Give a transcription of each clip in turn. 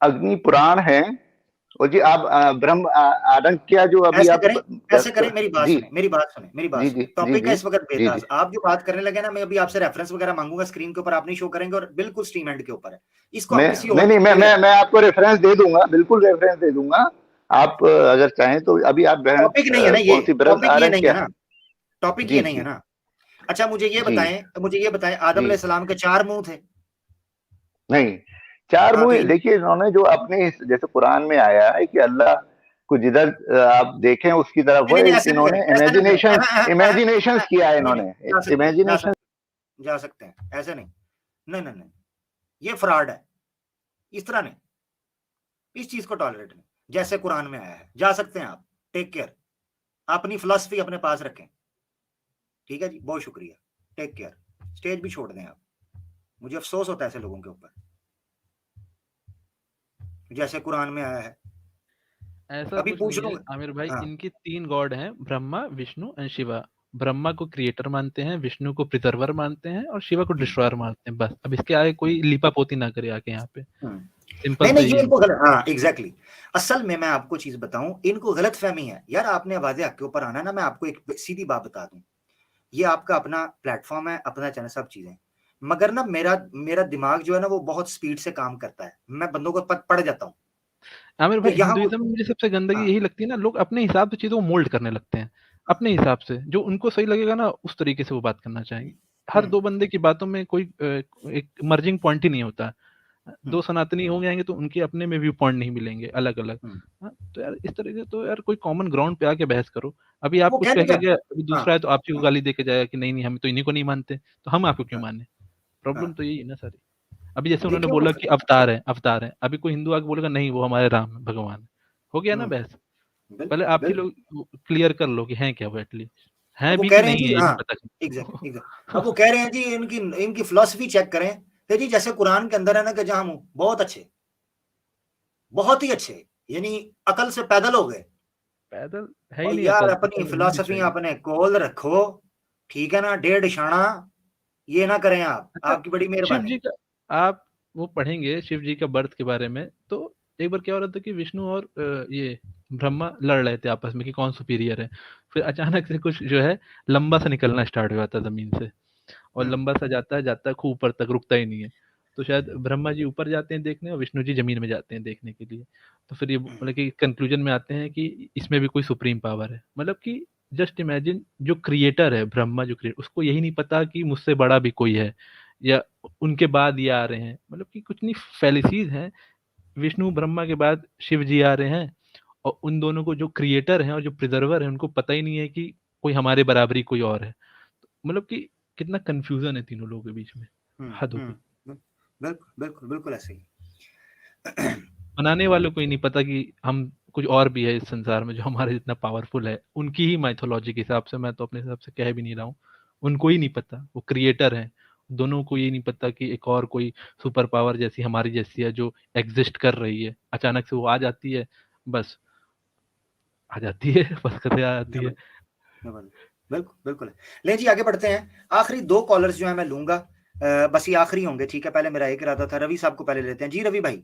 अग्नि पुराण है। और जी आप ब्रह्म आरण्यक जो अभी ऐसे आप करें, ऐसे करें, मेरी बात जी सुने, मेरी बात सुने, मेरी बात जी जी सुने। जी टॉपिक है जी इस वक्त जी जी बेताज। आप जो बात करने लगे ना, मैं अभी आपसे रेफरेंस वगैरह मांगूंगा स्क्रीन के ऊपर, आप नहीं शो करेंगे, और बिल्कुल स्ट्रीम एंड के ऊपर है। इसको मैं आप किसी नहीं और नहीं के लिए मैं आपको रेफरेंस दे दूंगा, बिल्कुल रेफरेंस दे दूंगा। आप अगर चाहें तो अभी आप टॉपिक नहीं है ना ये, कौन सी ब्रह्म टॉपिक ये आरण्यक नहीं है क्या? ना, टॉपिक ये जी नहीं है जी ना। अच्छा मुझे ये जी बताएं, मुझे ये बताएं, आदम जी अलैहिस्सलाम के 4 मुंह थे। नहीं, चार हाँ तो मुंह देखिए इन्होंने जो अपने जैसे कुरान में आया है कि अल्लाह को जिधर आप देखें उसकी तरफ नहीं वो, नहीं नहीं, एक ऐसे ना करें, इन्होंने ऐसे ना करें। इमेजिनेशंस किया है, नहीं नहीं, इन्होंने जा सकते हैं, जा इमेजिनेशन। सकते हैं, जा सकते हैं, ऐसे नहीं। नहीं नहीं नहीं, ये फ्रॉड है, इस तरह नहीं, इस चीज को टॉलरेट नहीं, जैसे कुरान में आया है। जा सकते हैं आप, टेक केयर। अपनी फिलॉसफी अपने पास रखें, ठीक है जी, बहुत शुक्रिया, टेक केयर। स्टेज भी छोड़ दें आप, मुझे अफसोस होता है ऐसे लोगों के ऊपर, जैसे कुरान में आया है। ऐसा अभी कुछ पूछ नहीं है लूंगा। आमिर भाई, हाँ इनकी 3 गॉड हैं, ब्रह्मा विष्णु एंड शिवा। ब्रह्मा को क्रिएटर मानते हैं, विष्णु को प्रिजर्वर मानते हैं, और शिवा को डिस्ट्रॉयर मानते हैं। बस अब इसके आगे कोई लीपा पोती ना करे आके यहाँ पे, सिंपल नहीं से नहीं, ये यही इनको गलत, हाँ एग्जैक्टली। असल में मैं आपको चीज बताऊं, इनको गलत फहमी है यार। आपने आवाज़ हक के ऊपर आना है ना, मैं आपको एक सीधी बात बता दूं, ये आपका अपना प्लेटफॉर्म है, अपना चैनल, सब चीजें, मगर ना मेरा मेरा दिमाग जो है ना वो बहुत स्पीड से काम करता है, मैं बंदों को पढ़ जाता हूँ। आमिर तो भाई, यहाँ वो, हिंदुइज्म में मुझे सबसे गंदगी हाँ यही लगती है ना, लोग अपने हिसाब से चीजों को मोल्ड करने लगते हैं, अपने हिसाब से जो उनको सही लगेगा ना उस तरीके से वो बात करना चाहेंगे। हर 2 बंदे की बातों में कोई एक मर्जिंग पॉइंट ही नहीं होता। 2 सनातनी हो जाएंगे तो उनके अपने में व्यू पॉइंट नहीं मिलेंगे, अलग अलग। हाँ, तो यार इस तरह से तो यार कोई कॉमन ग्राउंड पे आके बहस करो। अभी आप वो कुछ कह कह नहीं के करता। गए, अभी हाँ दूसरा है तो आपसी को गाली दे के जाएगा कि नहीं नहीं हम तो इन्हीं को नहीं मानते, तो हम आपको क्यों हाँ माने। प्रॉब्लम हाँ। तो यही है ना सारी। अभी जैसे उन्होंने देखिए वो, बोला कि अवतार है, अवतार है, अभी कोई हिंदू आके बोलेगा नहीं वो हमारे राम है, भगवान है। हो गया ना बहस। पहले बिल्कुल आप ही बिल्कुल। लोग क्लियर कर लो कि हैं क्या वो, एटलीस्ट अब हैं वो भी कह कि रहे हैं नहीं जी, है ये हाँ नहीं पता एग्जैक्ट किसी एग्जैक्ट, अब वो को। कह रहे हैं जी इनकी इनकी फिलॉसफी चेक करें। तो जी जैसे कुरान के अंदर है ना कि जहां हम बहुत अच्छे, बहुत ही अच्छे, यानी अकल से पैदल हो गए। पैदल है ही और नहीं, यार अकल अपनी अकल होनी फिलॉसफी चाहिए। अपने कोल रखो, ठीक है ना, 1.5 इशाना ये ना करें आप, अच्छा, आपकी बड़ी शिव मेहरबानी। जी का आप वो पढ़ेंगे शिव जी का बर्थ के बारे में, तो एक बार क्या हो रहा था कि विष्णु और ये ब्रह्मा लड़ रहे थे आपस में कि कौन सुपीरियर है। फिर अचानक से कुछ जो है लंबा सा निकलना स्टार्ट हो जाता है जमीन से, और हम्म लंबा सा जाता है खूब ऊपर तक, रुकता ही नहीं है। तो शायद ब्रह्मा जी ऊपर जाते हैं देखने और विष्णु जी जमीन में जाते हैं देखने के लिए। तो फिर ये हम्म मतलब कि कंक्लूजन में आते हैं कि इसमें भी कोई सुप्रीम पावर है। मतलब कि जस्ट इमेजिन, जो क्रिएटर है ब्रह्मा, जो क्रिएटर, उसको यही नहीं पता कि मुझसे बड़ा भी कोई है या उनके बाद ये आ रहे हैं। मतलब कि कुछ नहीं फैलिसीज हैं। विष्णु ब्रह्मा के बाद शिव जी आ रहे हैं, और उन दोनों को जो क्रिएटर हैं और जो प्रिजर्वर है उनको पता ही नहीं है कि कोई हमारे बराबरी कोई और है। मतलब कि कितना कंफ्यूजन है तीनों लोगों के बीच में, हद हो गई। बिल्कुल बिल्कुल बिल्कुल ऐसे ही। बनाने वालों को ही नहीं पता कि हम कुछ और भी है इस संसार में जो हमारे जितना पावरफुल है। उनकी ही माइथोलॉजी के हिसाब से, मैं तो अपने हिसाब से कह भी नहीं रहा हूँ, उनको ही नहीं पता, वो क्रिएटर हैं। दोनों को ये नहीं पता कि एक और कोई सुपर पावर जैसी हमारी जैसी है जो एग्जिस्ट कर रही है। अचानक से वो आ जाती है, बस आ जाती है, बस कਦੇ आ जाती है। बिल्कुल बिल्कुल बिल्कुल। ले जी आगे बढ़ते हैं, आखिरी 2 कॉलर्स जो है मैं लूंगा, बस ये आखिरी होंगे, ठीक है। पहले मेरा एक इरादा था, रवि साहब को पहले लेते हैं जी। रवि भाई,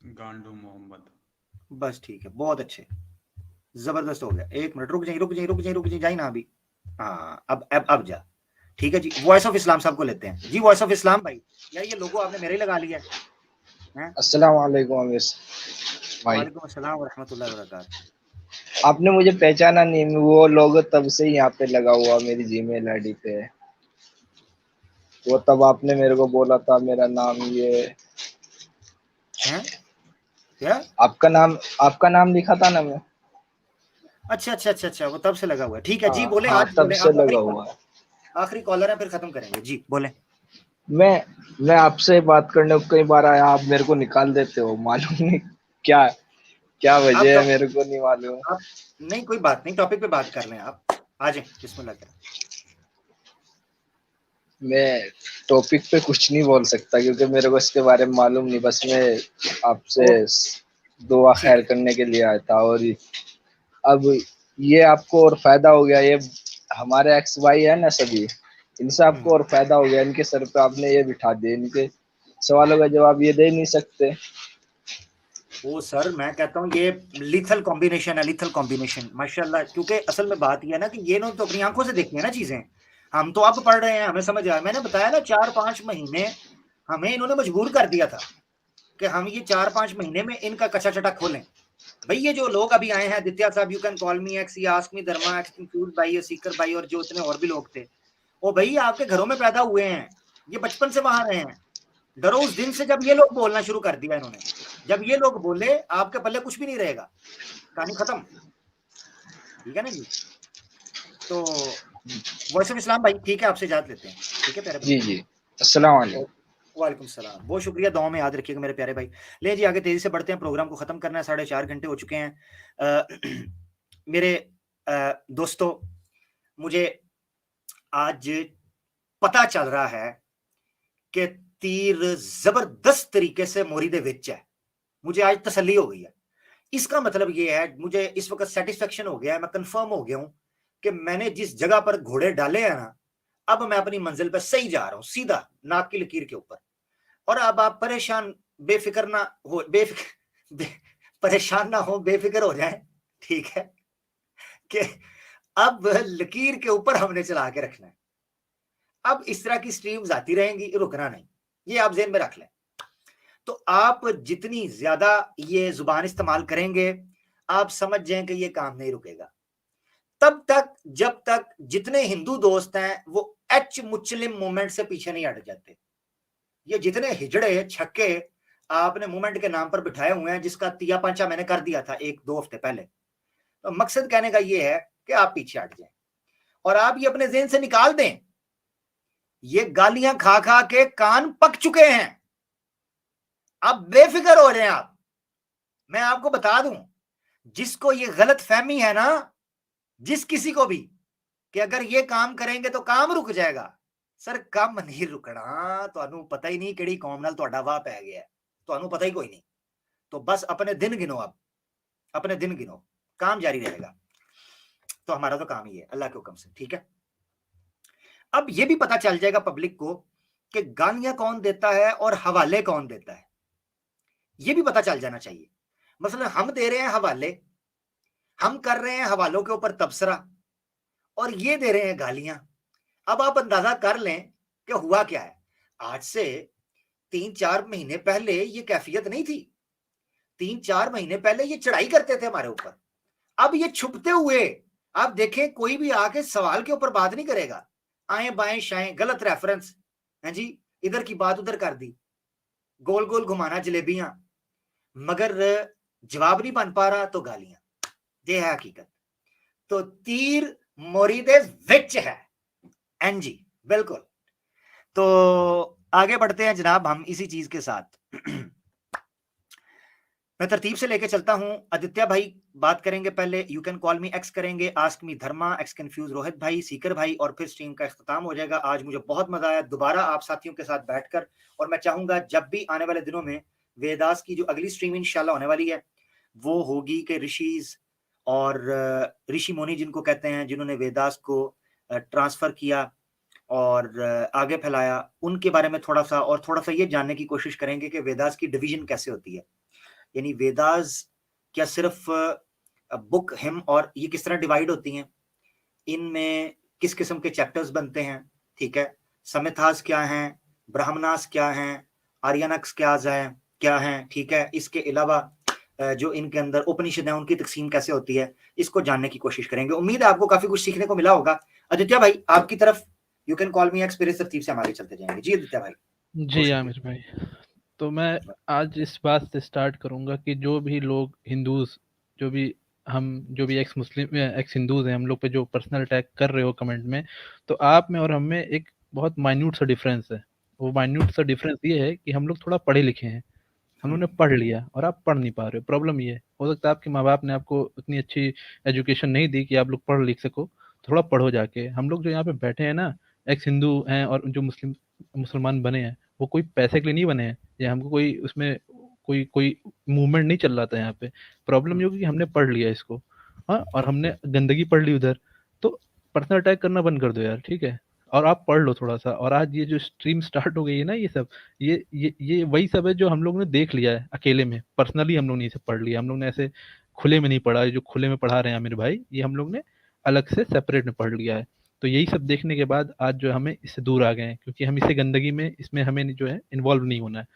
गांडू मोहम्मद। बस ठीक है, बहुत अच्छे, जबरदस्त हो गया। 1 मिनट, रुक जाइए रुक जाइए रुक जाइए रुक जाइए, जाइए ना अभी। हाँ अब जा, ठीक है जी। वॉइस ऑफ इस्लाम साहब को लेते हैं जी। वॉइस ऑफ इस्लाम भाई, यार ये लोगो आपने मेरे ही लगा लिया है। अस्सलाम वालेकुम अमीर भाई। वालेकुम अस्सलाम व रहमतुल्लाहि व बरकातहू। आपने मुझे पहचाना नहीं, वो लोगो तब से यहाँ पे लगा हुआ मेरी जीमेल आईडी पे। वो तब आपने मेरे को बोला था मेरा नाम ये हैं क्या? आपका नाम लिखा था ना मैं। अच्छा अच्छा अच्छा अच्छा, वो तब से लगा हुआ है, ठीक है जी। हाँ बोले, हाँ, आज तब बोले, से आप लगा हुआ है। आखिरी कॉलर है, फिर खत्म करेंगे जी, बोले। मैं आपसे बात करने को कई बार आया, आप मेरे को निकाल देते हो, मालूम नहीं क्या क्या आप वजह है, टॉप मेरे को नहीं मालूम। आप नहीं, कोई बात नहीं, टॉपिक पे बात कर लें, आप आ जाए, बिस्मिल्लाह करें। मैं टॉपिक पे कुछ नहीं बोल सकता क्योंकि मेरे को इसके बारे में मालूम नहीं, बस मैं आपसे ओ दुआ ठीक खैर है। करने के लिए आया था। और अब ये आपको और फायदा हो गया, ये हमारे एक्स वाई है ना सभी, इनसे आपको और फायदा हो गया। इनके सर पे आपने ये बिठा दिया, इनके सवालों का जवाब ये दे नहीं सकते। वो सर मैं कहता हूँ ये लिथल कॉम्बिनेशन है, लिथल कॉम्बिनेशन माशाल्लाह। क्योंकि असल में बात ये है ना कि ये लोग तो अपनी आंखों से देखती है ना चीजें, हम तो अब पढ़ रहे हैं, हमें समझ आया। मैंने बताया ना 4-5 महीने हमें इन्होंने मजबूर कर दिया था कि हम ये 4-5 महीने में इनका कच्चा चटा खोलें। भाई ये जो लोग अभी आए हैं, आदित्य साहब, you can call me x, या आस्क मी धर्मा, एक्स कंफ्यूज भाई, या सीकर भाई, और जो इतने और भी लोग थे, वो भाई आपके घरों में पैदा हुए हैं, ये बचपन से वहां रहे हैं। डरो उस दिन से जब ये लोग बोलना शुरू कर दिया इन्होंने। जब ये लोग बोले आपके पल्ले कुछ भी नहीं रहेगा, कहानी खत्म। ठीक है ना जी। तो वॉइस ऑफ इस्लाम भाई ठीक है, आपसे इजाजत लेते हैं। ठीक है प्यारे भाई। जी जी, अस्सलाम वालेकुम। वालेकुम सलाम, बहुत शुक्रिया, दुआ में याद रखिएगा मेरे प्यारे भाई। ले जी आगे तेजी से बढ़ते हैं, प्रोग्राम को खत्म करना है, 4.5 घंटे हो चुके हैं। मेरे दोस्तों, मुझे आज पता चल रहा है कि तीर जबरदस्त तरीके से मोरी दे विच है। मुझे आज तसल्ली हो गई है। इसका मतलब ये है, मुझे इस वक्त सेटिस्फेक्शन हो गया है, मैं कंफर्म हो गया हूं कि मैंने जिस जगह पर घोड़े डाले हैं ना, अब मैं अपनी मंजिल पर सही जा रहा हूं, सीधा नाक की लकीर के ऊपर। और अब आप परेशान बेफिक्र ना हो, परेशान ना हो, बेफिक्र हो जाए। ठीक है कि अब लकीर के ऊपर हमने चला के रखना है। अब इस तरह की स्ट्रीम्स आती रहेंगी, रुकना नहीं, ये आप ज़हन में रख लें। तो आप जितनी ज्यादा ये जुबान इस्तेमाल करेंगे, आप समझ जाएं कि ये काम नहीं रुकेगा तब तक जब तक जितने हिंदू दोस्त हैं वो एच मुस्लिम मूवमेंट से पीछे नहीं हट जाते। ये जितने हिजड़े छक्के आपने मूवमेंट के नाम पर बिठाए हुए हैं, जिसका तिया पंचा मैंने कर दिया था 1-2 हफ्ते पहले, तो मकसद कहने का ये है कि आप पीछे हट जाएं और आप ये अपने ज़हन से निकाल दें। ये गालियां खा खा के कान पक चुके हैं, अब बेफिक्र हो रहे हैं आप। मैं आपको बता दूं, जिसको ये गलत फहमी है ना, जिस किसी को भी, कि अगर ये काम करेंगे तो काम रुक जाएगा, सर काम नहीं रुकना। ਤੁਹਾਨੂੰ पता ही नहीं ਕਿਹੜੀ कौम नाल ਤੁਹਾਡਾ वाह पै गया है, ਤੁਹਾਨੂੰ पता ही कोई नहीं। तो बस अपने दिन गिनो, आप अपने दिन गिनो, काम जारी रहेगा। तो हमारा तो काम ही है अल्लाह के हुक्म से। ठीक है, अब ये भी पता चल जाएगा पब्लिक को कि गालियां कौन देता है और हवाले कौन देता है, ये भी पता चल जाना चाहिए। मसलन हम दे रहे हैं हवाले, हम कर रहे हैं हवालों के ऊपर तबसरा, और ये दे रहे हैं गालियां। अब आप अंदाजा कर लें कि हुआ क्या है। आज से 3-4 महीने पहले ये कैफियत नहीं थी। 3-4 महीने पहले ये चढ़ाई करते थे हमारे ऊपर। अब ये छुपते हुए, आप देखें कोई भी आके सवाल के ऊपर बात नहीं करेगा, आए बाएं शाएं गलत रेफरेंस है जी, इधर की बात उधर कर दी, गोल गोल घुमाना जलेबियां, मगर जवाब नहीं बन पा रहा तो गालियां। ये है हकीकत। तो तीर मोरी दे विच है एनजी, बिल्कुल। तो आगे बढ़ते हैं जनाब हम इसी चीज के साथ। मैं तरतीब से लेके चलता हूं। आदित्य भाई बात करेंगे पहले, you can call me x करेंगे, आस्क मी धर्मा, एक्स कंफ्यूज रोहित भाई, सीकर भाई, और फिर स्ट्रीम का इख्तिताम हो जाएगा। आज मुझे बहुत मजा आया दोबारा आप साथियों के साथ बैठकर, और मैं चाहूंगा जब भी आने वाले दिनों में वेदास की जो अगली स्ट्रीम इंशाल्लाह होने वाली है वो होगी कि ऋषिज और ऋषि मुनि जिनको कहते हैं, जिन्होंने वेदास को ट्रांसफर किया और आगे फैलाया, उनके बारे में थोड़ा सा ये जानने की कोशिश करेंगे कि वेदास की डिवीजन कैसे होती है। यानी वेदास क्या सिर्फ बुक, हिम, और ये किस तरह डिवाइड होती हैं, इनमें किस किस्म के चैप्टर्स बनते हैं, ठीक है, समिथास क्या हैं, ब्राह्मणास क्या हैं, आर्यनक्स क्या हैं, ठीक है। इसके अलावा जो इनके अंदर उपनिषद है उनकी तकसीम कैसे होती है, इसको जानने की कोशिश करेंगे। उम्मीद है आपको काफी कुछ सीखने को मिला होगा। आदित्य भाई आपकी तरफ, you can call me x, फिर इस तरतीब से हम आगे चलते जाएंगे। जी आदित्य भाई। जी आमिर भाई, तो मैं आज इस बात से स्टार्ट करूंगा कि जो भी लोग हिंदूज, जो भी एक्स मुस्लिम एक्स हिंदूज हैं, हम लोग पे जो पर्सनल अटैक कर रहे हो कमेंट में, तो आप में और हम में एक बहुत माइन्यूट सा डिफरेंस है। वो माइन्यूट सा डिफरेंस ये है कि हम लोग थोड़ा पढ़े लिखे हैं, हम लोगों ने पढ़ लिया और आप पढ़ नहीं पा रहे हो। प्रॉब्लम ये है, हो सकता है आपके माँ बाप ने आपको उतनी अच्छी एजुकेशन नहीं दी कि आप लोग पढ़ लिख सको। थोड़ा पढ़ो जाके। हम लोग जो यहाँ पे बैठे हैं ना, एक्स हिंदू हैं और जो मुसलमान बने हैं, वो कोई पैसे के लिए नहीं बने हैं, या हमको कोई उसमें कोई मूवमेंट नहीं चल रहा था यहाँ पे। प्रॉब्लम ये होगी कि हमने पढ़ लिया इसको, हाँ, और हमने गंदगी पढ़ ली उधर। तो पर्सनल अटैक करना बंद कर दो यार, ठीक है। और आप पढ़ लो थोड़ा सा। और आज ये जो स्ट्रीम स्टार्ट हो गई है ना, ये सब ये वही सब है जो हम लोग ने देख लिया है अकेले में, पर्सनली हम लोग ने इसे पढ़ लिया। हम लोग ने ऐसे खुले में नहीं पढ़ा, ये जो खुले में पढ़ा रहे हैं आमिर भाई, ये हम लोग ने अलग से सेपरेट में पढ़ लिया है। तो यही सब देखने के बाद आज जो हमें इससे दूर आ गए हैं, क्योंकि हम इसे गंदगी में, इसमें हमें जो है इन्वॉल्व नहीं होना है।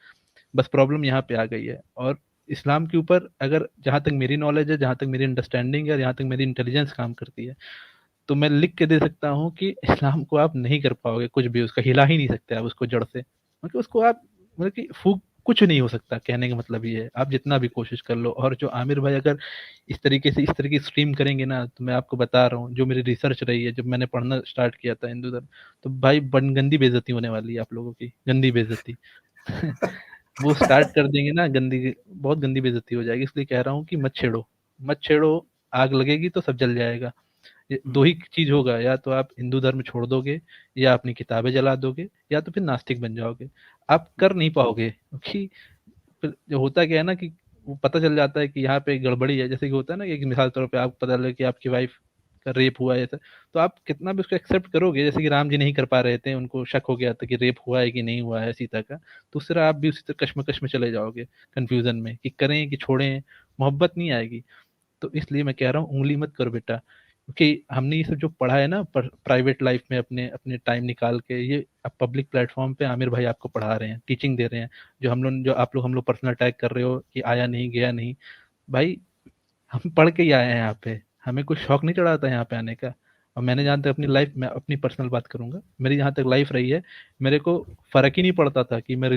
बस प्रॉब्लम यहाँ पे आ गई है। और इस्लाम के ऊपर अगर, जहाँ तक मेरी नॉलेज है, जहाँ तक मेरी अंडरस्टैंडिंग है, जहाँ तक मेरी इंटेलिजेंस काम करती है, तो मैं लिख के दे सकता हूँ कि इस्लाम को आप नहीं कर पाओगे कुछ भी, उसका हिला ही नहीं सकते आप उसको जड़ से। मतलब उसको आप, मतलब कि फूक कुछ नहीं हो सकता, कहने का मतलब ये है। आप जितना भी कोशिश कर लो। और जो आमिर भाई अगर इस तरीके से, इस तरह की स्ट्रीम करेंगे ना, तो मैं आपको बता रहा हूँ, जो मेरी रिसर्च रही है, जब मैंने पढ़ना स्टार्ट किया था हिंदू धर्म, तो भाई गंदी बेइज्जती होने वाली है आप लोगों की, गंदी बेइज्जती। वो स्टार्ट कर देंगे ना, गंदी, बहुत गंदी बेइज्जती हो जाएगी। इसलिए कह रहा हूँ कि मत छेड़ो, मत छेड़ो। आग लगेगी तो सब जल जाएगा। दो ही चीज होगा, या तो आप हिंदू धर्म छोड़ दोगे, या अपनी किताबें जला दोगे, या तो फिर नास्तिक बन जाओगे। आप कर नहीं पाओगे, क्योंकि फिर जो होता क्या है ना, कि वो पता चल जाता है कि यहाँ पे गड़बड़ी है। जैसे कि होता है ना, कि एक मिसाल तौर पे आपको पता लगे कि आपकी वाइफ का रेप हुआ है ऐसा, तो आप कितना भी उसको एक्सेप्ट करोगे। जैसे कि राम जी नहीं कर पा रहे थे, उनको शक हो गया था कि रेप हुआ है कि नहीं हुआ है सीता का, तो उस तरह आप भी उसी तरह कश्मकश में चले जाओगे, कंफ्यूजन में, कि करें कि छोड़ें, मोहब्बत नहीं आएगी। तो इसलिए मैं कह रहा हूँ, उंगली मत करो बेटा। क्योंकि हमने ये सब जो पढ़ा है ना प्राइवेट लाइफ में, अपने अपने टाइम निकाल के, ये अब पब्लिक प्लेटफॉर्म पे आमिर भाई आपको पढ़ा रहे हैं, टीचिंग दे रहे हैं। जो आप लोग हम लोग पर्सनल अटैक कर रहे हो कि आया नहीं गया नहीं, भाई हम पढ़ के ही आए हैं यहाँ पे। हमें कुछ शौक नहीं चढ़ा था यहाँ पे आने का। और मैंने जहाँ तक अपनी लाइफ में, अपनी पर्सनल बात करूंगा, मेरी जहाँ तक लाइफ रही है, मेरे को फर्क ही नहीं पड़ता था कि मैं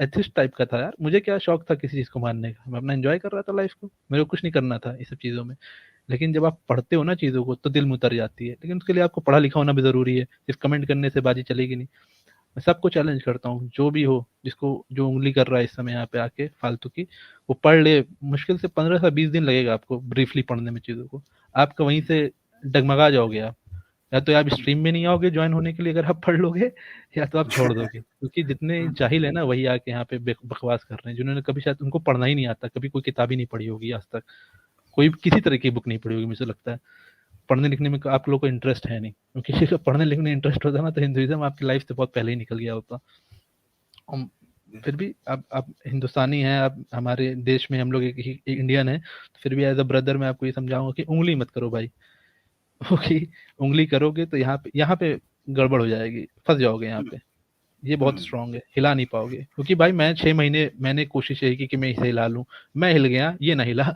एथिस्ट टाइप का था यार। मुझे क्या शौक था किसी चीज को मानने का, मैं अपना एंजॉय कर रहा था लाइफ को, मेरे को कुछ नहीं करना था इस सब चीजों में। लेकिन जब आप पढ़ते हो ना चीज़ों को, तो दिल में उतर जाती है। लेकिन उसके लिए आपको पढ़ा लिखा होना भी ज़रूरी है, सिर्फ कमेंट करने से बाजी चलेगी नहीं। मैं सबको चैलेंज करता हूँ, जो भी हो, जिसको जो उंगली कर रहा है इस समय यहाँ पे आके फालतू की, वो पढ़ ले। मुश्किल से 15 से 20 दिन लगेगा आपको ब्रीफली पढ़ने में चीज़ों को। आपका वहीं से डगमगा जाओगे आप। या तो आप स्ट्रीम में नहीं आओगे ज्वाइन होने के लिए अगर आप पढ़ लोगे, या तो आप छोड़ दोगे। क्योंकि जितने जाहिल है ना, वही आके यहाँ पे बकवास कर रहे हैं, जिन्होंने कभी, शायद उनको पढ़ना ही नहीं आता, कभी कोई किताब ही नहीं पढ़ी होगी आज तक, कोई किसी तरह की बुक नहीं पढ़ी होगी, मुझे लगता है। पढ़ने लिखने में आप लोगों को इंटरेस्ट है नहीं। क्योंकि किसी को पढ़ने लिखने में इंटरेस्ट होता ना, तो हिंदुइज्म आपकी लाइफ से बहुत पहले ही निकल गया होता। फिर भी आप हिंदुस्तानी हैं, आप हमारे देश में, हम लोग एक इंडियन है, तो फिर भी एज अ ब्रदर मैं आपको ये समझाऊंगा कि उंगली मत करो भाई। क्योंकि उंगली करोगे तो यहाँ पे गड़बड़ हो जाएगी, फंस जाओगे यहाँ पे। ये बहुत स्ट्रांग है, हिला नहीं पाओगे। क्योंकि भाई मैं 6 महीने मैंने कोशिश यही की कि मैं इसे हिला लूं, मैं हिल गया, ये ना हिला,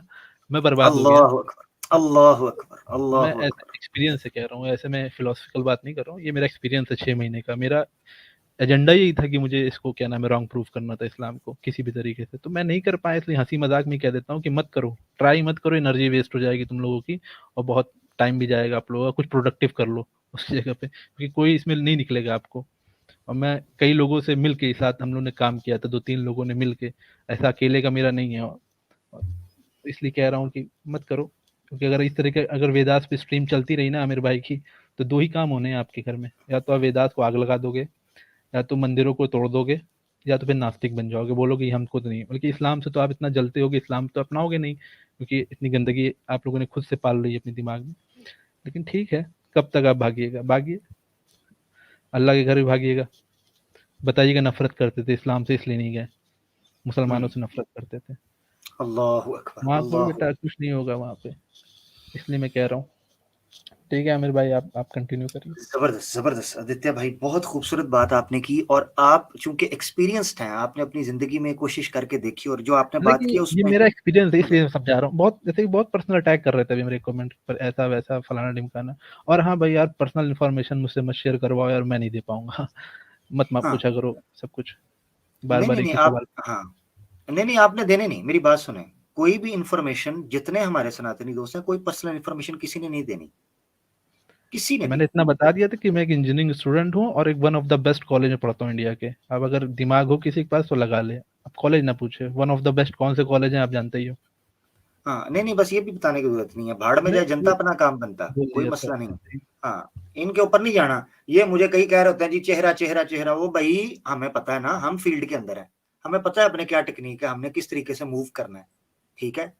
मैं बर्बाद हो गया। अल्लाह अकबर, मैं ऐसे एक्सपीरियंस से कह रहा हूँ, ऐसे मैं फिलोसफिकल बात नहीं कर रहा हूँ, ये मेरा एक्सपीरियंस है 6 महीने का। मेरा एजेंडा यही था कि मुझे इसको, क्या नाम है, रॉन्ग प्रूफ करना था इस्लाम को किसी भी तरीके से। तो मैं नहीं कर पाया, इसलिए हंसी मजाक में कह देता हूँ कि मत करो, ट्राई मत करो, एनर्जी वेस्ट हो जाएगी तुम लोगों की, और बहुत टाइम भी जाएगा आप लोगों का। कुछ प्रोडक्टिव कर लो उस जगह पे, क्योंकि कोई इसमें नहीं निकलेगा आपको। और मैं कई लोगों से मिल के साथ हम लोग ने काम किया था, 2-3 लोगों ने मिल के, ऐसा अकेले का मेरा नहीं है। और इसलिए कह रहा हूँ कि मत करो। क्योंकि अगर इस तरह के, अगर वेदास पे स्ट्रीम चलती रही ना आमिर भाई की, तो 2 ही काम होने हैं आपके घर में, या तो आप वेदास को आग लगा दोगे, या तो मंदिरों को तोड़ दोगे, या तो फिर नास्तिक बन जाओगे, बोलोगे ये हमको तो नहीं। बल्कि इस्लाम से तो आप इतना जलते होगे, इस्लाम तो अपनाओगे नहीं, क्योंकि इतनी गंदगी आप लोगों ने खुद से पाल रही है अपने दिमाग में। लेकिन ठीक है, कब तक आप भागिएगा, भागिए, अल्लाह के घर भी भागिएगा। बताइएगा नफरत करते थे इस्लाम से, इसलिए नहीं गए, मुसलमानों से नफरत करते थे। अल्लाहु अकबर, वहां पर बेटा कुछ नहीं होगा वहां पे, इसलिए मैं कह रहा हूँ। ठीक है आमिर भाई, आप कंटिन्यू करिए। जबरदस्त जबरदस्त आदित्य भाई, बहुत खूबसूरत बात आपने की। और आप चूंकि एक्सपीरियंस्ड हैं, आपने अपनी जिंदगी में कोशिश करके देखी, और जो आपने बात की लेकिन ये उसमें मेरा एक्सपीरियंस है, इसलिए मैं समझा रहा हूँ। बहुत, जैसे कि बहुत पर्सनल अटैक कर रहे थे अभी मेरे कमेंट पर, ऐसा वैसा फलाना ढिमकाना। और हाँ भाई यार, पर्सनल इन्फॉर्मेशन मुझसे मत शेयर करवाओ यार, मैं नहीं दे पाऊंगा। मत हाँ, पूछा करो सब कुछ, बार नहीं बार नहीं एक नहीं, ही आप, सवाल। हाँ, नहीं नहीं, आपने देने नहीं, मेरी बात सुने। कोई भी इंफॉर्मेशन, जितने हमारे सनातनी दोस्त हैं, कोई पर्सनल इंफॉर्मेशन किसी ने नहीं देनी, किसी ने मैंने भी। इतना बता दिया था कि मैं एक इंजीनियरिंग स्टूडेंट हूँ, और एक one of the best college में पढ़ता हूँ इंडिया के। अब अगर दिमाग हो किसी के पास तो लगा ले, अब कॉलेज ना पूछे, वन ऑफ द बेस्ट कौन से कॉलेज हैं आप जानते ही हो। हाँ, नहीं नहीं, बस ये भी बताने की जरूरत नहीं है, भाड़ में जाए जनता, नहीं, अपना काम बनता, बोल कोई दिया मसला नहीं। सर। हाँ, इनके ऊपर नहीं जाना। ये मुझे कई कह रहे होते हैं जी, चेहरा चेहरा चेहरा, वो भाई हमें पता है ना, हम फील्ड के अंदर है, हमें पता है अपने क्या टेक्निक है, हमने किस तरीके से मूव करना है। ठीक है,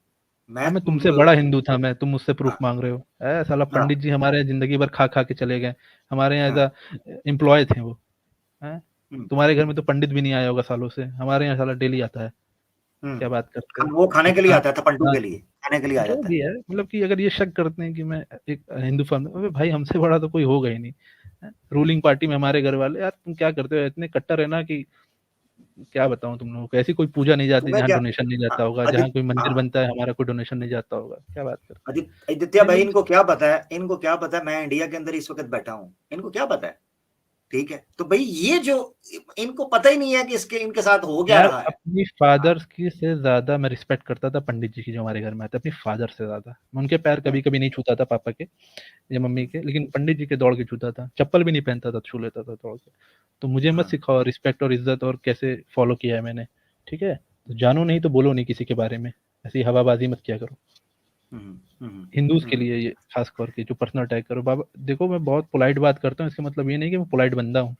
मैं तुमसे बड़ा हिंदू था, मैं, तुम मुझसे प्रूफ हाँ, मांग रहे हो? साला हाँ, पंडित जी हमारे जिंदगी भर खा खा के चले गए, हमारे यहाँ हाँ, एज एम्प्लॉय थे वो। हैं? हम्म, तुम्हारे घर में तो पंडित भी नहीं आया होगा सालों से, हमारे यहाँ साला डेली आता है। क्या बात करते हो? वो खाने के लिए हाँ, आता था, पंडू हाँ, के लिए खाने के लिए आ जो जाता है। भी है, मतलब कि अगर ये शक करते हैं कि मैं एक हिंदू फैमिली, अबे भाई हमसे बड़ा तो कोई होगा ही नहीं। रूलिंग पार्टी में हमारे घर वाले, यार तुम क्या करते हो, इतने कट्टर है ना कि क्या बताऊं तुम लोगों को। ऐसी कोई पूजा नहीं जाती तुम्हें जहाँ क्या डोनेशन नहीं जाता होगा, जहाँ कोई मंदिर बनता है हमारा कोई डोनेशन नहीं जाता होगा। क्या बात करते आदित्य हैं भाई, लोग। इनको क्या पता है, इनको क्या पता है मैं इंडिया के अंदर इस वक्त बैठा हूँ, इनको क्या पता है? ठीक है, तो भाई ये जो इनको पता ही नहीं है कि इसके इनके साथ हो क्या यार रहा है। अपनी फादर की से ज्यादा मैं रिस्पेक्ट करता था पंडित जी की, जो हमारे घर में आते, अपनी फादर से ज्यादा। मैं उनके पैर कभी कभी नहीं छूता था, पापा के या मम्मी के, लेकिन पंडित जी के दौड़ के छूता था, चप्पल भी नहीं पहनता था, छू लेता था दौड़ के। तो मुझे मत हाँ, सिखाओ रिस्पेक्ट और इज्जत और कैसे फॉलो किया है मैंने। ठीक है, तो जानो नहीं तो बोलो नहीं किसी के बारे में, ऐसी हवाबाजी मत किया करो। हिंदूज के लिए ये खास करके जो पर्सनल अटैक करो। बाबा देखो, मैं बहुत पोलाइट बात करता हूँ, इसका मतलब ये नहीं कि मैं पोलाइट बंदा हूँ,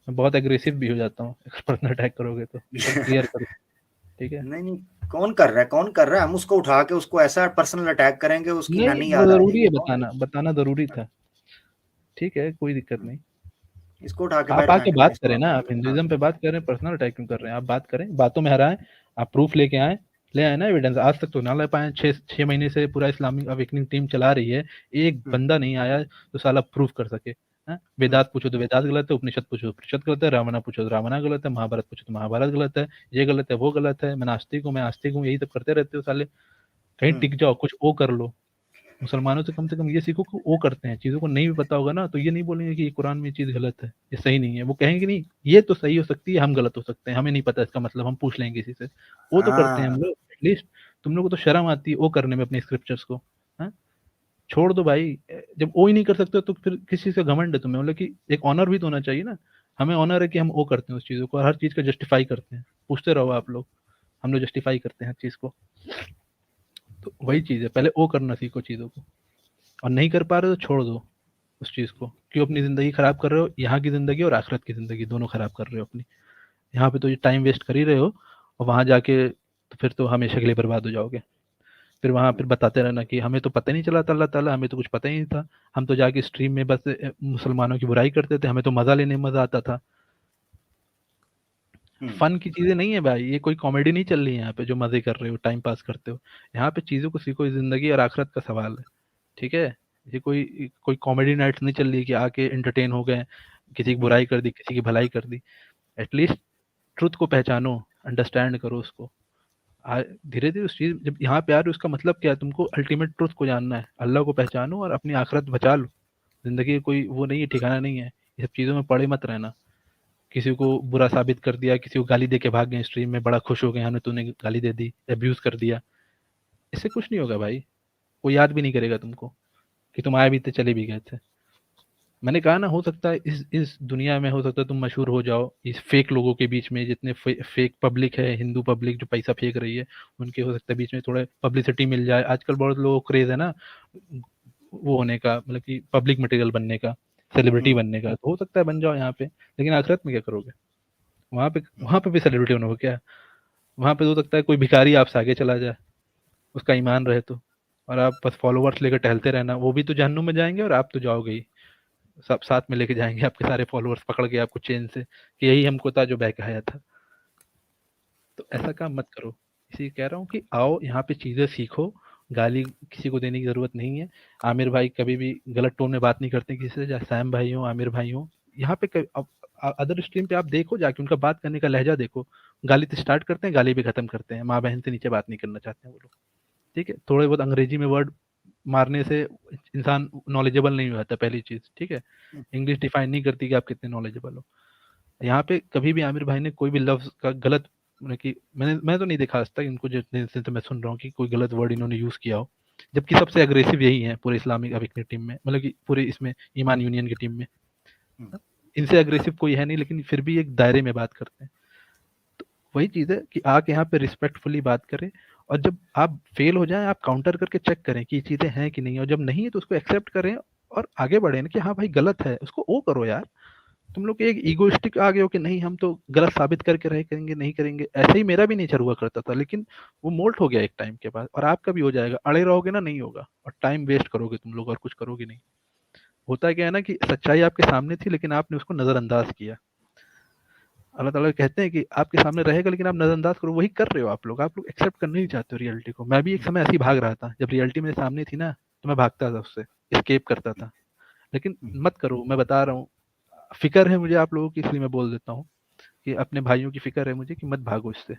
मैं बहुत एग्रेसिव भी हो जाता हूँ अगर पर्सनल अटैक करोगे तो क्लियर करो। ठीक है, नहीं नहीं, कौन कर रहा है, कौन कर रहा है? हम उसको उठा के उसको ऐसा पर्सनल अटैक करेंगे, उसकी नहीं नानी वो याद आ जरूरी जाएगी। है, कौन? बताना बताना जरूरी था। ठीक है, कोई दिक्कत नहीं। इसको उठा के आप आके बैठना है बात इसको। करें ना, आप हाँ, हिंदुइज्म पे बात कर रहे हैं, पर्सनल अटैक क्यों कर रहे हैं? आप बात करें, बातों में हराएं, आप प्रूफ लेके आए, ले आए ना एविडेंस। आज तक तो ना ले पाए, 6 महीने से पूरा इस्लामिक अवेकनिंग टीम चला रही है, एक बंदा नहीं आया तो साला प्रूफ कर सके। वेदांत पूछो तो वेदांत गलत है, उपनिषद पूछो तो उपनिषद गलत है, रामायण पूछो तो रामायण गलत है, महाभारत पूछो तो महाभारत गलत है, ये गलत है वो गलत है, मैं नास्तिक हूँ मैं आस्तिक हूँ, यही सब करते रहते हो साले। कहीं टिक जाओ, कुछ ओ कर लो। मुसलमानों से कम ये सीखो कि वो करते हैं, चीजों को नहीं भी पता होगा ना तो ये नहीं बोलेंगे कि ये कुरान में ये चीज गलत है, ये सही नहीं है। वो कहेंगे नहीं ये तो सही हो सकती है, हम गलत हो सकते हैं, हमें नहीं पता इसका मतलब, हम पूछ लेंगे किसी से। वो तो करते हैं हम हाँ, लोग एटलीस्ट। तुम लोग को तो शर्म आती है वो करने में अपने स्क्रिप्चर्स को। हाँ? छोड़ दो भाई, जब वो ही नहीं कर सकते तो फिर किस चीज का घमंड है तुम्हें? मतलब कि एक ऑनर भी तो होना चाहिए ना। हमें ऑनर है कि हम वो करते हैं उस चीजों को, और हर चीज का जस्टिफाई करते हैं। पूछते रहो आप लोग, हम लोग जस्टिफाई करते हैं हर चीज को। तो वही चीज है, पहले वो करना सीखो चीजों को, और नहीं कर पा रहे हो तो छोड़ दो उस चीज को। क्यों अपनी जिंदगी खराब कर रहे हो? यहाँ की जिंदगी और आखिरत की जिंदगी दोनों खराब कर रहे हो अपनी। यहाँ पे तो ये टाइम वेस्ट कर ही रहे हो, और वहां जाके तो फिर तो हमेशा के लिए बर्बाद हो जाओगे। फिर वहां फिर बताते रहना कि हमें तो पता ही नहीं चला था, अल्लाह ताला हमें तो कुछ पता ही नहीं था, हम तो जाके स्ट्रीम में बस मुसलमानों की बुराई करते थे, हमें तो मजा लेने में मजा आता था। फन की चीजें नहीं है भाई, ये कोई कॉमेडी नहीं चल रही है यहाँ पे जो मजे कर रहे हो टाइम पास करते हो। यहाँ पे चीजों को सीखो, जिंदगी और आखिरत का सवाल है। ठीक है, ये कोई कोई कॉमेडी नाइट्स नहीं चल रही कि आके एंटरटेन हो गए, किसी की बुराई कर दी किसी की भलाई कर दी। एटलीस्ट ट्रुथ को पहचानो, अंडरस्टैंड करो उसको। धीरे धीरे उस चीज जब यहाँ पे आ रही है, उसका मतलब क्या है? तुमको अल्टीमेट ट्रुथ को जानना है, अल्लाह को पहचानो और अपनी आखिरत बचा लो। जिंदगी कोई वो नहीं है, ठिकाना नहीं है, ये सब चीजों में पड़े मत रहना। किसी को बुरा साबित कर दिया, किसी को गाली दे के भाग गए स्ट्रीम में, बड़ा खुश हो गए हमें तूने गाली दे दी, अब्यूज कर दिया, इससे कुछ नहीं होगा भाई। कोई याद भी नहीं करेगा तुमको कि तुम आए भी थे चले भी गए थे। मैंने कहा ना, हो सकता है इस दुनिया में हो सकता है तुम मशहूर हो जाओ इस फेक लोगों के बीच में, जितने फेक पब्लिक है, हिंदू पब्लिक जो पैसा फेंक रही है, उनके हो सकता है बीच में थोड़ा पब्लिसिटी मिल जाए। आजकल बहुत लोगों को क्रेज है ना वो होने का, मतलब कि पब्लिक मटेरियल बनने का, सेलिब्रिटी बनने का, तो हो सकता है बन जाओ यहाँ पे। लेकिन आखिरत में क्या करोगे? वहां पे भी सेलिब्रिटी होना हो क्या? वहां पे तो हो सकता है कोई भिखारी आपसे आगे चला जाए, उसका ईमान रहे तो, और आप बस फॉलोवर्स लेकर टहलते रहना, वो भी तो जहन्नुम में जाएंगे और आप तो जाओगे ही। सब साथ में लेके जाएंगे आपके सारे फॉलोअर्स पकड़ के आपको चेन से कि यही हमको था जो बहकाया था। तो ऐसा काम मत करो। इसी कह रहा हूँ कि आओ यहाँ पे चीजें सीखो, गाली किसी को देने की जरूरत नहीं है। आमिर भाई कभी भी गलत टोन में बात नहीं करते किसी से, चाहे सैम भाई हो आमिर भाई हो। यहाँ पे अदर स्ट्रीम पे आप देखो जाके, उनका बात करने का लहजा देखो, गाली से स्टार्ट करते हैं, गाली भी खत्म करते हैं, माँ बहन से नीचे बात नहीं करना चाहते हैं वो लोग। ठीक है, थोड़े बहुत अंग्रेजी में वर्ड मारने से इंसान नॉलेजेबल नहीं हो जाता, पहली चीज। ठीक है, इंग्लिश डिफाइन नहीं करती कि आप कितने नॉलेजेबल हो। यहाँ पे कभी भी आमिर भाई ने कोई भी लफ्ज का गलत, मतलब कि मैं तो नहीं देखा आज तक इनको, जितने दिन से मैं सुन रहा हूँ कि कोई गलत वर्ड इन्होंने यूज किया हो। जबकि सबसे अग्रेसिव यही है पूरे इस्लामिक अवेकनिंग टीम में, मतलब कि पूरे इसमें ईमान यूनियन की टीम में। इनसे अग्रेसिव कोई है नहीं, लेकिन फिर भी एक दायरे में बात करते हैं। तो वही चीज है कि आके यहाँ पे रिस्पेक्टफुली बात करें, और जब आप फेल हो जाए आप काउंटर करके चेक करें कि ये चीजें हैं कि नहीं, और जब नहीं है तो उसको एक्सेप्ट करें और आगे बढ़े ना कि हाँ भाई गलत है, उसको ओ करो यार। तुम लोग एक ईगोइस्टिक आ गए हो कि नहीं हम तो गलत साबित करके रहे करेंगे, नहीं करेंगे। ऐसे ही मेरा भी नेचर हुआ करता था, लेकिन वो मोल्ट हो गया एक टाइम के बाद, और आपका भी हो जाएगा। अड़े रहोगे ना, नहीं होगा, और टाइम वेस्ट करोगे तुम लोग और कुछ करोगे नहीं। होता क्या है ना कि सच्चाई आपके सामने थी लेकिन आपने उसको नजरअंदाज किया। अल्लाह ताला कहते हैं कि आपके सामने रहेगा लेकिन आप नजरअंदाज करो, वही कर रहे हो आप लोग एक्सेप्ट करना नहीं चाहते हो रियलिटी को। मैं भी एक समय ऐसे ही भाग रहा था, जब रियलिटी मेरे सामने थी ना तो मैं भागता था उससे, एस्केप करता था। लेकिन मत करो, मैं बता रहा हूँ, फिक्र है मुझे आप लोगों की, इसलिए मैं बोल देता हूँ कि अपने भाइयों की फिक्र है मुझे कि मत भागो इससे।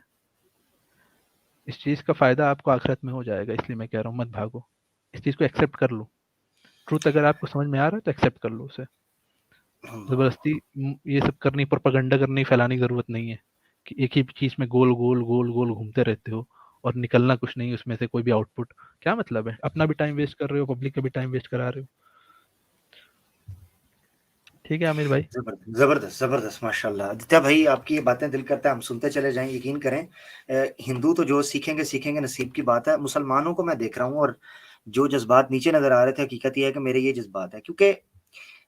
इस चीज का फायदा आपको आखिरत में हो जाएगा, इसलिए मैं कह रहा हूँ मत भागो, इस चीज को एक्सेप्ट कर लो। ट्रुथ अगर आपको समझ में आ रहा है तो एक्सेप्ट कर लो उसे। जबरदस्ती ये सब करनी, प्रोपेगेंडा करनी, फैलाने की जरूरत नहीं है कि एक ही चीज में गोल गोल गोल गोल घूमते रहते हो और निकलना कुछ नहीं उसमें से, कोई भी आउटपुट। क्या मतलब है, अपना भी टाइम वेस्ट कर रहे हो, पब्लिक का भी टाइम वेस्ट करा रहे हो। ठीक है आमिर भाई। जबरदस्त जबरदस्त माशाल्लाह। आदित्य भाई आपकी ये बातें दिल करता है हम सुनते चले जाएं। यकीन करें हिंदू तो जो सीखेंगे सीखेंगे, नसीब की बात है। मुसलमानों को मैं देख रहा हूँ और जो जज्बात नीचे नजर आ रहे थे, हकीकत ये है कि मेरे ये जज्बात है। क्योंकि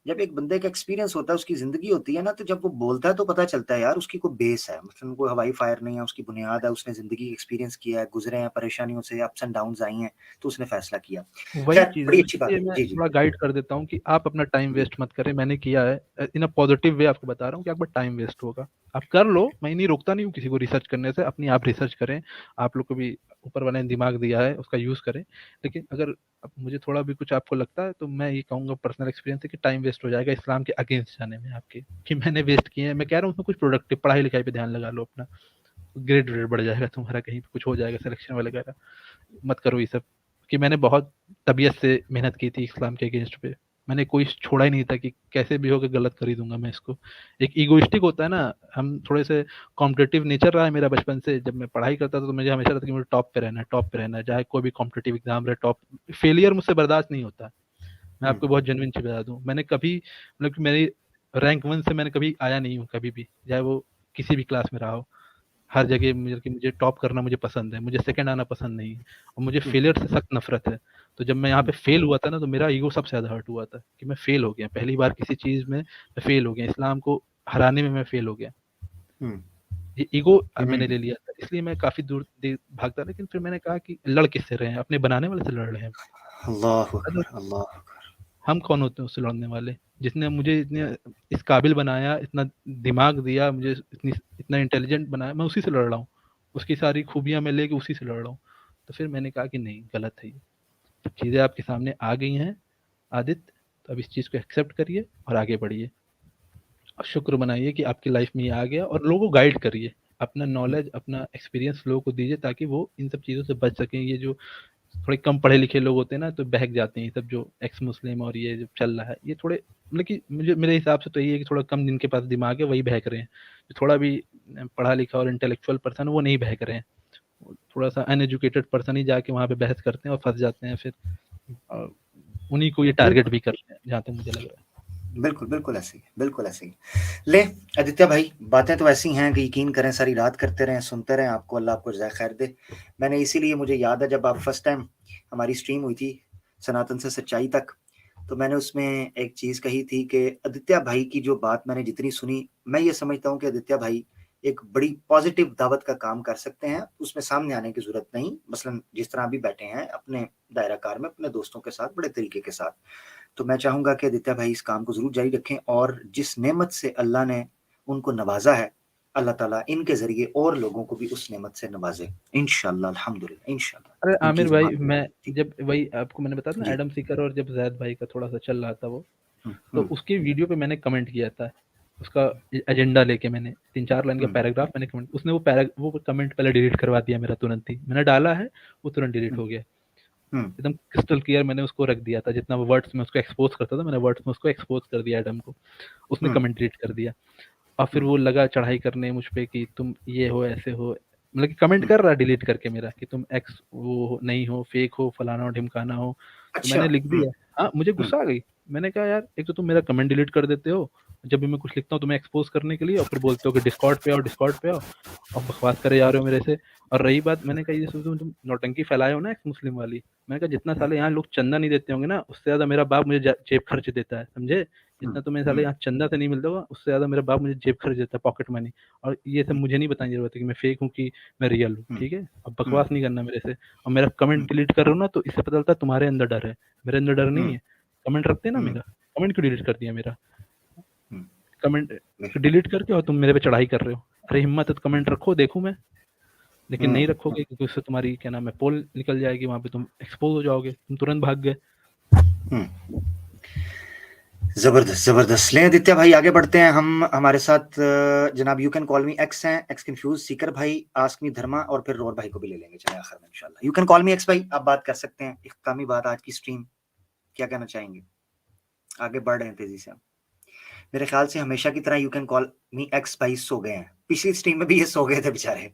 जब एक बंदे का एक्सपीरियंस होता है, उसकी जिंदगी होती है ना, तो जब वो बोलता है तो पता चलता है यार उसकी कोई बेस है, मतलब कोई हवाई फायर नहीं है, उसकी बुनियाद है, उसने जिंदगी एक्सपीरियंस किया है, गुजरे हैं परेशानियों से, अप्स एंड डाउन्स आई हैं, तो उसने फैसला किया। वही खैर चीज है बड़ी ना, अच्छी बात इसलिए है। मैं जी जी थोड़ा गाइड कर देता हूँ कि आप अपना टाइम जी वेस्ट मत करें। मैंने किया है इन अ पॉजिटिव वे, आपको बता रहा हूँ कि आपका टाइम वेस्ट होगा, आप कर लो, मैं नहीं रोकता नहीं हूँ किसी को रिसर्च करने से, अपनी आप रिसर्च करें। आप लोग को भी ऊपर वाले ने दिमाग दिया है, उसका यूज करें। लेकिन अगर अब मुझे थोड़ा भी कुछ आपको लगता है तो मैं ये कहूंगा, पर्सनल एक्सपीरियंस है कि टाइम वेस्ट हो जाएगा इस्लाम के अगेंस्ट जाने में आपके, कि मैंने वेस्ट किए हैं। मैं कह रहा हूँ उसमें कुछ प्रोडक्टिव पढ़ाई लिखाई पे ध्यान लगा लो अपना, ग्रेड ग्रेड बढ़ जाएगा तुम्हारा, कहीं पे कुछ हो जाएगा सिलेक्शन वगैरह। मत करो ये सब, कि मैंने बहुत तबीयत से मेहनत की थी इस्लाम के अगेंस्ट पे। मैंने कोई छोड़ा ही नहीं था कि कैसे भी होकर गलत कर ही दूंगा मैं इसको। एक ईगोइस्टिक होता है ना, हम थोड़े से कॉम्पिटेटिव नेचर रहा है मेरा बचपन से। जब मैं पढ़ाई करता था तो मुझे हमेशा लगता था कि मुझे टॉप पे रहना है, टॉप पे रहना है, चाहे कोई भी कॉम्पिटेटिव एग्जाम रहे, टॉप। फेलियर मुझसे बर्दाश्त नहीं होता। मैं आपको बहुत जेन्युइन चीज बता दूं, मैंने कभी, मतलब कि मेरी रैंक 1 से मैंने कभी आया नहीं हूँ कभी भी, चाहे वो किसी भी क्लास में रहा हो। हर जगह मुझे टॉप करना मुझे पसंद है, मुझे सेकंड आना पसंद नहीं है, और मुझे फेलियर से सख्त नफरत है। तो जब मैं यहाँ पे फेल हुआ था ना, तो मेरा ईगो सबसे ज्यादा हर्ट हुआ था कि मैं फेल हो गया, पहली बार किसी चीज में मैं फेल हो गया, इस्लाम को हराने में मैं फेल हो गया। ये ईगो मैंने ले लिया था, इसलिए मैं काफी दूर भागता। लेकिन फिर मैंने कहा कि लड़ किससे रहे हैं, अपने बनाने वाले से लड़ रहे हैं। अल्लाह अगर अकबर अल्लाह अकबर। हम कौन होते हैं उससे लड़ने वाले, जिसने मुझे इतने इस काबिल बनाया, इतना दिमाग दिया मुझे, इतना इंटेलिजेंट बनाया, मैं उसी से लड़ रहा हूँ। उसकी सारी खूबियां मैं लेके उसी से लड़ रहा हूँ। तो फिर मैंने कहा कि नहीं, गलत है ये। जब चीजें आपके सामने आ गई हैं आदित्य, तो अब इस चीज को एक्सेप्ट करिए और आगे बढ़िए, और शुक्र मनाइए कि आपकी लाइफ में ये आ गया, और लोगों को गाइड करिए, अपना नॉलेज अपना एक्सपीरियंस लोगों को दीजिए, ताकि वो इन सब चीज़ों से बच सकें। ये जो थोड़े कम पढ़े लिखे लोग होते हैं ना, तो बहक जाते हैं, ये सब जो एक्स मुस्लिम और ये जो चल रहा है, ये थोड़े, मतलब कि मुझे, मेरे हिसाब से तो ये है कि थोड़ा कम जिनके पास दिमाग है वही बहक रहे हैं। जो थोड़ा भी पढ़ा लिखा और इंटेलेक्चुअल पर्सन है वो नहीं बहक रहे हैं। थोड़ा सा अनएजुकेटेड पर्सन ही जाके वहाँ पे बहस करते हैं और फंस जाते हैं फिर, और उन्हीं को ये टारगेट बिल्कुल भी करते हैं जहाँ तक मुझे लग रहा है। बिल्कुल बिल्कुल ऐसे ही, बिल्कुल ऐसे ही। ले आदित्य भाई, बातें तो ऐसी हैं कि यकीन करें सारी रात करते रहें, सुनते रहें। आपको अल्लाह आपको जज़ाए खैर दे। मैंने इसीलिए, मुझे याद है जब आप फर्स्ट टाइम हमारी स्ट्रीम हुई थी सनातन से सच्चाई तक, तो मैंने उसमें एक चीज़ कही थी कि आदित्य भाई की जो बात मैंने जितनी सुनी, मैं ये समझता हूँ कि आदित्य भाई एक बड़ी पॉजिटिव दावत का काम कर सकते हैं। उसमें सामने आने की जरूरत नहीं, मसलन जिस तरह अभी बैठे हैं अपने दायरा कार में अपने दोस्तों के साथ बड़े तरीके के साथ। तो मैं चाहूंगा कि आदित्य भाई इस काम को जरूर जारी रखें, और जिस नेमत से अल्लाह ने उनको नवाजा है, अल्लाह ताला इनके जरिए और लोगों को भी उस नेमत से नवाजे, इंशाल्लाह अल्हम्दुलिल्लाह अरे इंशाल्लाह। इनकी आमिर भाई, जमात मैं जी जब वही आपको मैंने बताया था ना, जी। एडम सीकर और जब जैद भाई का थोड़ा सा चल रहा था वो, हम्म, तो हम्म, उसकी वीडियो पे मैंने कमेंट किया था, उसका एजेंडा लेके मैंने 3-4 लाइन का हम्म, पैराग्राफ मैंने कमेंट, उसने वो कमेंट पहले डिलीट करवा दिया मेरा तुरंत ही। मैंने डाला है, वो तुरंत डिलीट हम्म, हो गया। हम्म, एकदम क्रिस्टल क्लियर मैंने उसको रख दिया था, जितना वर्ड्स में उसको एक्सपोज करता था मैंने वर्ड्स में उसको एक्सपोज कर दिया एडम को। उसने हम्म, कमेंट डिलीट कर दिया, और फिर हम्म, वो लगा चढ़ाई करने मुझ पे कि तुम ये हो ऐसे हो, मतलब कि कमेंट कर रहा डिलीट करके मेरा कि तुम एक्स वो नहीं हो, फेक हो, फलाना हो ढिमकाना हो। तो अच्छा। मैंने लिख दिया, हाँ मुझे हम्म, गुस्सा आ गई। मैंने कहा यार, एक तो तुम मेरा कमेंट डिलीट कर देते हो जब भी मैं कुछ लिखता हूँ तुम्हें एक्सपोज करने के लिए, और फिर बोलते हो कि डिस्कॉर्ड पे आओ, डिस्कॉर्ड पे आओ, और बकवास करे जा रहे हो मेरे से। और रही बात, मैंने कहा ये तुम नौटंकी फैलाए हो ना एक्स मुस्लिम वाली, मैंने कहा जितना साले यहाँ लोग चंदा नहीं देते होंगे ना, उससे ज्यादा मेरा बाप मुझे जेब खर्च देता है, समझे। इतना तो मैं साले यहाँ चंदा से नहीं मिलता होगा, उससे ज्यादा मेरा बाप मुझे जेब खर्च देता है, पॉकेट मनी। और ये सब मुझे नहीं बताने की जरूरत है कि मैं फेक हूँ कि मैं रियल हूँ, ठीक है। अब बकवास नहीं करना मेरे से। और मेरा कमेंट डिलीट कर रहा हूँ ना, तो इससे पता चलता है तुम्हारे अंदर डर है, मेरे अंदर डर नहीं है। कमेंट रखते हैं ना मेरा, कमेंट क्यों डिलीट कर दिया मेरा? कमेंट डिलीट करके और तुम मेरे पे चढ़ाई कर रहे हो। अरे हिम्मत है तो कमेंट रखो, देखूं मैं। लेकिन नहीं रखोगे क्योंकि उससे तुम्हारी क्या नाम है पोल निकल जाएगी, वहां पे तुम एक्सपोज हो जाओगे, तुम तुरंत भाग गए। जबरदस्त जबरदस्त। ले आदित्य भाई आगे बढ़ते हैं हम। हमारे साथ जनाब you can call me x हैं, एक्स कंफ्यूज, सीकर भाई, आस्क मी धर्मा, और फिर रोर भाई को भी ले लेंगे चले आखिर में इंशाल्लाह। You can call me x भाई, आप बात कर सकते हैं। इख्तितामी बात आज की स्ट्रीम, क्या कहना चाहेंगे? आगे बढ़ रहे हैं तेजी से। मेरे ख्याल से हमेशा की तरह you can call me x भाई सो गए हैं। पिछली स्ट्रीम में भी ये सो गए थे बेचारे,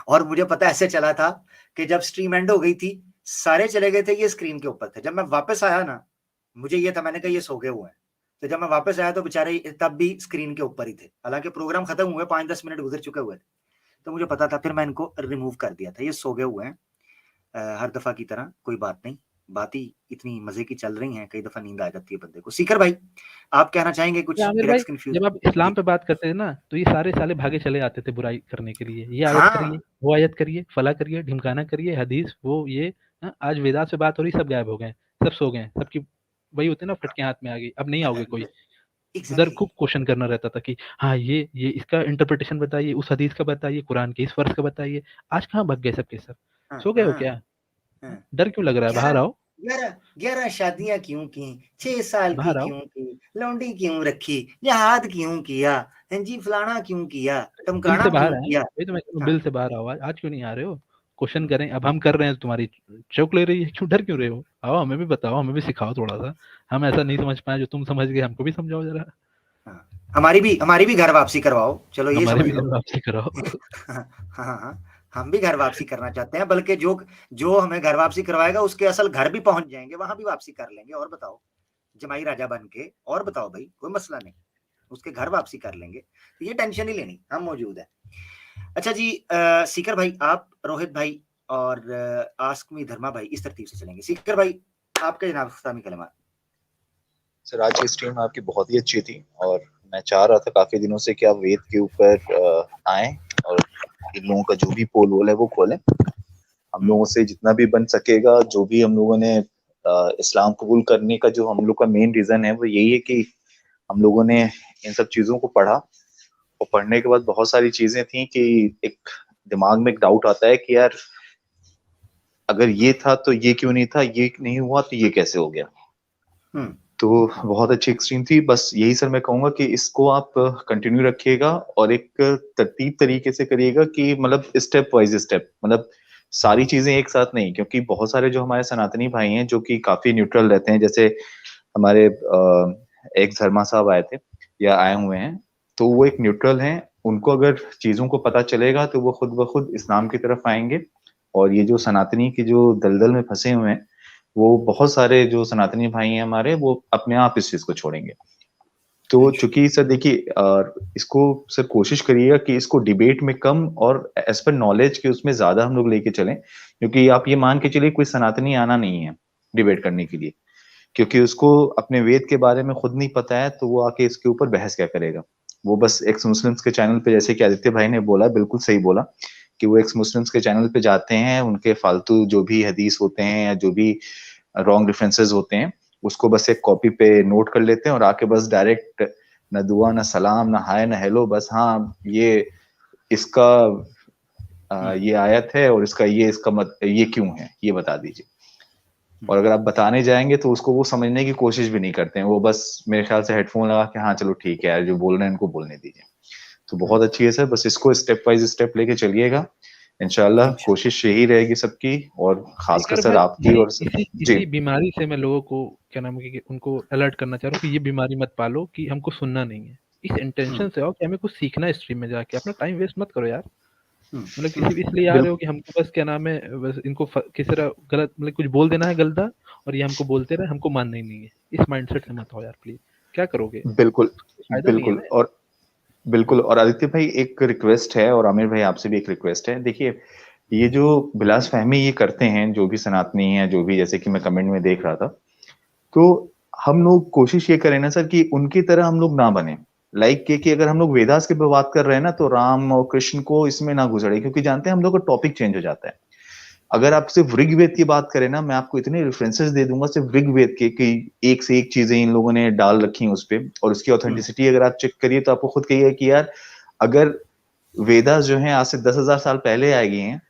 और मुझे पता ऐसे चला था कि जब स्ट्रीम एंड हो गई थी सारे चले गए थे, ये स्क्रीन के ऊपर थे। जब मैं वापस आया ना, मुझे ये था, मैंने कहा ये सो गए हुए हैं। तो जब मैं वापस आया तो बेचारे तब भी स्क्रीन के ऊपर ही थे, हालांकि प्रोग्राम खत्म हुए 5-10 मिनट गुजर चुके हुए थे। तो मुझे पता था, फिर मैं इनको रिमूव कर दिया था। ये सो गए हुए हैं हर दफा की तरह, कोई बात नहीं। बात ही इतनी मजे की चल रही हैं, कई दफा नींद आ जाती है बंदे को। सीकर भाई आप कहना चाहेंगे कुछ? आमिर भाई, जब आप इस्लाम पे बात करते थे ना, तो ये सारे साले भागे चले आते थे बुराई करने के लिए। ये आयत करिए, वो आयत करिए, फला करिए, ढिमकाना करिए, हदीस वो ये। आज वेदांत से बात हो रही, सब गायब हो गए, सब सो गए। सबकी वही होते ना, फटके हाथ में आ गई, अब नहीं आओगे कोई। उधर खूब क्वेश्चन करना रहता था कि हाँ ये इसका इंटरप्रिटेशन बताइए, उस हदीस का बताइए, कुरान के इस वर्स का बताइए। आज कहाँ भाग गए सबके सब? सो गए हो क्या? डर क्यों लग रहा है? बाहर आओ। 11 शादियां क्यों की, 6 साल की क्यों की, लौंडी क्यों रखी, जहाद क्यों किया, जी फलाना क्यों किया, टमकाना क्यों किया। वही तो मैं बिल से बाहर आओ। आज क्यों नहीं आ रहे हो? क्वेश्चन करें, अब हम कर रहे हैं, तुम्हारी चौक ले रही है, क्यों डर क्यों रहे हो? आओ, हमें भी बताओ, हमें भी सिखाओ थोड़ा सा। हम ऐसा नहीं समझ पाए जो तुम समझ गए, हमको भी समझाओ जरा। हमारी भी घर वापसी करवाओ। चलो ये हमारी भी घर वापसी कराओ। हाँ, हम भी घर वापसी करना चाहते हैं, बल्कि जो हमें घर वापसी करवाएगा उसके असल घर भी पहुंच जाएंगे, वहां भी वापसी कर लेंगे। और बताओ, जमाई राजा बन के, और बताओ भाई, कोई मसला नहीं, उसके घर वापसी कर लेंगे। तो ये टेंशन ही लेनी, हम मौजूद है। अच्छा जी, सीकर भाई, आप, रोहित भाई और आस्क मी धर्मा भाई इस तरतीब से चलेंगे। सीकर भाई आपके जनाब इख्तितामी कलमा। सर आज की स्ट्रीम आपकी बहुत ही अच्छी थी, और मैं चाह रहा था काफी दिनों से कि आप वेद के ऊपर आए और इन लोगों का जो भी पोल वोल है वो खोलें। हम लोगों से जितना भी बन सकेगा, जो भी हम लोगों ने इस्लाम कबूल करने का जो हम लोग का मेन रीजन है वो यही है कि हम लोगों ने इन सब चीजों को पढ़ा, और पढ़ने के बाद बहुत सारी चीजें थी कि एक दिमाग में एक डाउट आता है कि यार अगर ये था तो ये क्यों नहीं था, ये नहीं हुआ तो ये कैसे हो गया। तो बहुत अच्छी एक्सट्रीम थी। बस यही सर मैं कहूंगा कि इसको आप कंटिन्यू रखिएगा और एक तरतीब तरीके से करिएगा कि मतलब स्टेप वाइज स्टेप, मतलब सारी चीजें एक साथ नहीं, क्योंकि बहुत सारे जो हमारे सनातनी भाई हैं जो कि काफी न्यूट्रल रहते हैं, जैसे हमारे एक धर्मा साहब आए थे या आए हुए हैं, तो वो एक न्यूट्रल हैं। उनको अगर चीजों को पता चलेगा तो वो खुद ब खुद इस्लाम की तरफ आएंगे। और ये जो सनातनी के जो दलदल में फंसे हुए हैं, वो बहुत सारे जो सनातनी भाई हैं हमारे, वो अपने आप इस चीज को छोड़ेंगे। तो चूंकि सर देखिए, इसको सर कोशिश करिएगा कि इसको डिबेट में कम और एज पर नॉलेज के उसमें ज्यादा हम लोग लेके चलें, क्योंकि आप ये मान के चलिए कोई सनातनी आना नहीं है डिबेट करने के लिए, क्योंकि उसको अपने वेद के बारे में खुद नहीं पता है, तो वो आके इसके ऊपर बहस क्या करेगा। वो बस एक्स मुस्लिम्स के चैनल पे, जैसे कि आदित्य भाई ने बोला, बिल्कुल सही बोला, कि वो एक्स मुस्लिम्स के चैनल पे जाते हैं, उनके फालतू जो भी हदीस होते हैं या जो भी रॉन्ग रेफरेंसेस होते हैं उसको बस एक कॉपी पे नोट कर लेते हैं और आके बस डायरेक्ट न दुआ न सलाम न हाय न हेलो, बस हाँ ये इसका ये आयत है और इसका ये क्यों है ये बता दीजिए। और अगर आप बताने जाएंगे तो उसको वो समझने की कोशिश भी नहीं करते हैं, वो बस मेरे ख्याल से हेडफोन लगा के हाँ चलो ठीक है यार जो बोल रहे हैं इनको बोलने दीजिए। तो बहुत अच्छी है सर, बस इसको स्टेप वाइज स्टेप लेके चलिएगा, इंशाल्लाह कोशिश यही रहेगी सबकी, और खासकर सर आपकी। और इसी बीमारी से मैं लोगों को क्या नाम है कि उनको अलर्ट करना चाह रहा हूँ कि ये बीमारी मत पालो कि हमको सुनना नहीं है। इस इंटेंशन से आओ कि हमें कुछ सीखना है स्ट्रीम में जाके, अपना टाइम वेस्ट मत करो यार। मतलब किसी इसलिए आ रहे हो कि हमको बस क्या नाम है, बस इनको किसी तरह गलत मतलब कुछ बोल देना है गलता, और ये हमको बोलते रहे, हमको मानना ही नहीं है। इस माइंडसेट से मत हो यार प्लीज। क्या करोगे? बिल्कुल बिल्कुल। और बिल्कुल, और आदित्य भाई एक रिक्वेस्ट है, और आमिर भाई आपसे भी एक रिक्वेस्ट है। देखिए ये जो बिलास फहमी ये करते हैं जो भी सनातनी हैं, जो भी, जैसे कि मैं कमेंट में देख रहा था, तो हम लोग कोशिश ये करें ना सर कि उनकी तरह हम लोग ना बने, लाइक कि अगर हम लोग वेदास की बात कर रहे हैं ना तो राम और कृष्ण को इसमें ना घुसड़े, क्योंकि जानते हैं हम लोग का टॉपिक चेंज हो जाता है। अगर आप सिर्फ ऋग्वेद की बात करें ना, मैं आपको इतने रेफरेंसेस दे दूंगा सिर्फ ऋग्वेद के कि एक से एक चीजें इन लोगों ने डाल रखी हैं उस पे, और उसकी ऑथेंटिसिटी अगर आप चेक करिए तो आपको खुद कहिए कि यार अगर वेदास जो है आज से 10,000 साल पहले आ गए हैं